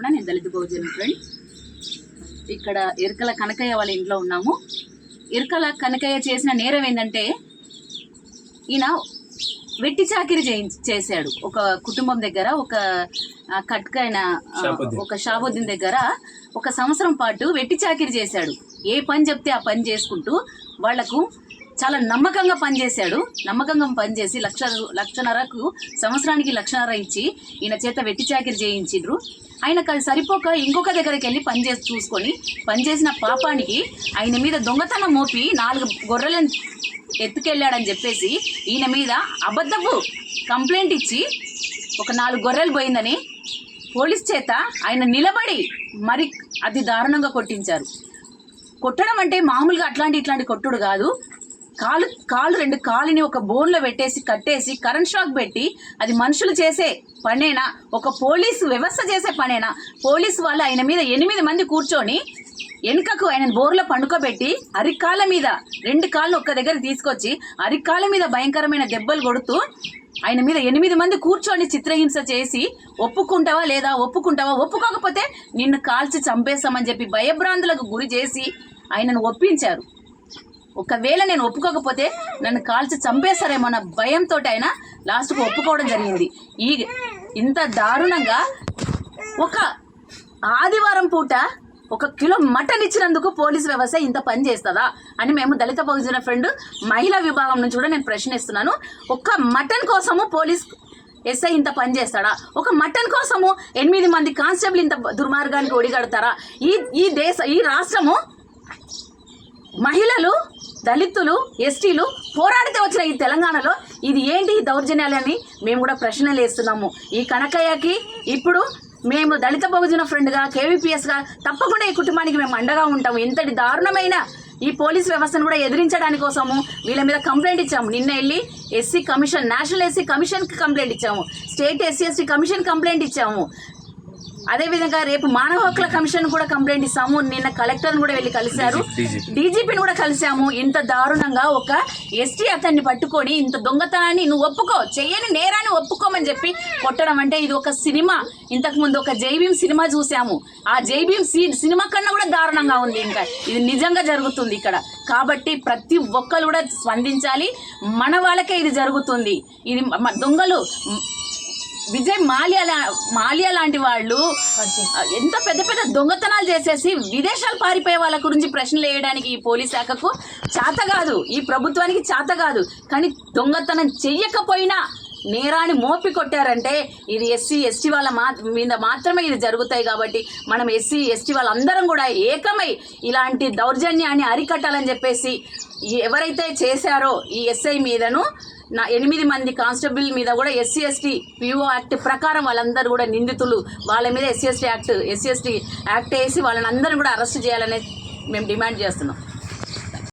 తరపున నేను దళిత బహుజన ఫ్రెండ్. ఇక్కడ ఇరకల కనకయ్య వాళ్ళ ఇంట్లో ఉన్నాము. ఇరకల కనకయ్య చేసిన నేరం ఏంటంటే, ఈయన వెట్టి చాకిరి చేశాడు. ఒక కుటుంబం దగ్గర, ఒక కట్కైన ఒక షాబుద్దీన్ దగ్గర 1 సంవత్సరం పాటు వెట్టి చాకిరి చేశాడు. ఏ పని చెప్తే ఆ పని చేసుకుంటూ వాళ్లకు చాలా నమ్మకంగా పనిచేశాడు. నమ్మకంగా పనిచేసి లక్షన్నరకు సంవత్సరానికి 1,00,000 ఇచ్చి ఈయన చేత వెట్టి చాకిరి చేయించిండ్రు. ఆయనకు అది సరిపోక ఇంకొక దగ్గరికి వెళ్ళి చూసుకొని పనిచేసిన పాపానికి ఆయన మీద దొంగతనం మోపి 4 గొర్రెలను ఎత్తుకెళ్ళాడని చెప్పేసి ఈయన మీద అబద్ధపు కంప్లైంట్ ఇచ్చి ఒక 4 గొర్రెలు పోయిందని పోలీస్ చేత ఆయన నిలబడి మరి అతి దారుణంగా కొట్టించారు. కొట్టడం అంటే మామూలుగా ఇట్లాంటి కొట్టుడు కాదు. కాలు 2 కాలుని ఒక బోన్లో పెట్టేసి కట్టేసి కరెంట్ షాక్ పెట్టి, అది మనుషులు చేసే పనేనా? ఒక పోలీసు వ్యవస్థ చేసే పనేనా? పోలీసు వాళ్ళు ఆయన మీద 8 మంది కూర్చొని వెనుకకు ఆయన బోర్లో పండుకోబెట్టి అరికాళ్ళ మీద 2 కాళ్ళు ఒక్క దగ్గర తీసుకొచ్చి అరికాళ్ళ మీద భయంకరమైన దెబ్బలు కొడుతూ ఆయన మీద 8 మంది కూర్చొని చిత్రహింస చేసి, ఒప్పుకుంటావా లేదా, ఒప్పుకోకపోతే నిన్ను కాల్చి చంపేస్తామని చెప్పి భయభ్రాంతులకు గురి చేసి ఆయనను ఒప్పించారు. ఒకవేళ నేను ఒప్పుకోకపోతే నన్ను కాల్చి చంపేస్తారేమన్న భయంతో ఆయన లాస్ట్కు ఒప్పుకోవడం జరిగింది. ఇంత దారుణంగా ఒక ఆదివారం పూట 1 కిలో మటన్ ఇచ్చినందుకు పోలీస్ వ్యవస్థ ఇంత పని చేస్తుందా అని మేము దళిత బహుజన ఫ్రెండ్ మహిళా విభాగం నుంచి కూడా నేను ప్రశ్నిస్తున్నాను. ఒక్క మటన్ కోసము పోలీస్ ఎస్ఐ ఇంత పని చేస్తాడా? ఒక మటన్ కోసము 8 మంది కానిస్టేబుల్ ఇంత దుర్మార్గానికి ఒడిగడతారా? ఈ రాష్ట్రము మహిళలు, దళితులు, ఎస్టీలు పోరాడితే వచ్చిన ఈ తెలంగాణలో ఇది ఏంటి దౌర్జన్యాలని మేము కూడా ప్రశ్నలు వేస్తున్నాము. ఈ కనకయ్యకి ఇప్పుడు మేము దళిత బహుజన ఫ్రెండ్గా, కేవీపీఎస్గా తప్పకుండా ఈ కుటుంబానికి మేము అండగా ఉంటాము. ఇంతటి దారుణమైన ఈ పోలీస్ వ్యవస్థను కూడా ఎదిరించడానికి కోసము వీళ్ళ మీద కంప్లైంట్ ఇచ్చాము. నిన్న వెళ్ళి ఎస్సీ కమిషన్, నేషనల్ ఎస్సీ కమిషన్కి కంప్లైంట్ ఇచ్చాము. State SC ST commission complaint ఇచ్చాము. అదేవిధంగా రేపు మానవ హక్కుల కమిషన్ కూడా కంప్లైంట్ ఇస్తాము. నిన్న కలెక్టర్ని కూడా వెళ్ళి కలిశారు, డీజీపీని కూడా కలిసాము. ఇంత దారుణంగా ఒక ఎస్టీ అతన్ని పట్టుకొని ఇంత దొంగతనాన్ని నువ్వు ఒప్పుకో, చెయ్యని నేరాన్ని ఒప్పుకోమని చెప్పి కొట్టడం అంటే ఇది ఒక సినిమా. ఇంతకుముందు ఒక జైభీం సినిమా చూసాము. ఆ జైభీం సినిమా కన్నా కూడా దారుణంగా ఉంది. ఇంకా ఇది నిజంగా జరుగుతుంది ఇక్కడ. కాబట్టి ప్రతి ఒక్కరు కూడా స్పందించాలి. మన వాళ్ళకే ఇది జరుగుతుంది. ఇది దొంగలు విజయ్ మాల్యా లాంటి వాళ్ళు ఎంత పెద్ద దొంగతనాలు చేసేసి విదేశాలు పారిపోయే వాళ్ళ గురించి ప్రశ్నలు వేయడానికి ఈ పోలీస్ శాఖకు చేత కాదు, ఈ ప్రభుత్వానికి చేత కాదు. కానీ దొంగతనం చెయ్యకపోయినా నేరాన్ని మోపి కొట్టారంటే ఇది ఎస్సీ ఎస్టీ వాళ్ళ మీద మాత్రమే ఇది జరుగుతాయి. కాబట్టి మనం ఎస్సీ ఎస్టీ వాళ్ళందరం కూడా ఏకమై ఇలాంటి దౌర్జన్యాన్ని అరికట్టాలని చెప్పేసి ఎవరైతే చేశారో ఈ ఎస్ఐ మీదను 8 మంది కానిస్టేబుల్ మీద కూడా ఎస్సీ ఎస్టీ పిఓ యాక్ట్ ప్రకారం వాళ్ళందరూ కూడా నిందితులు, వాళ్ళ మీద ఎస్సీ ఎస్టీ యాక్ట్ వేసి వాళ్ళని అందరినీ కూడా అరెస్ట్ చేయాలని మేము డిమాండ్ చేస్తున్నాం.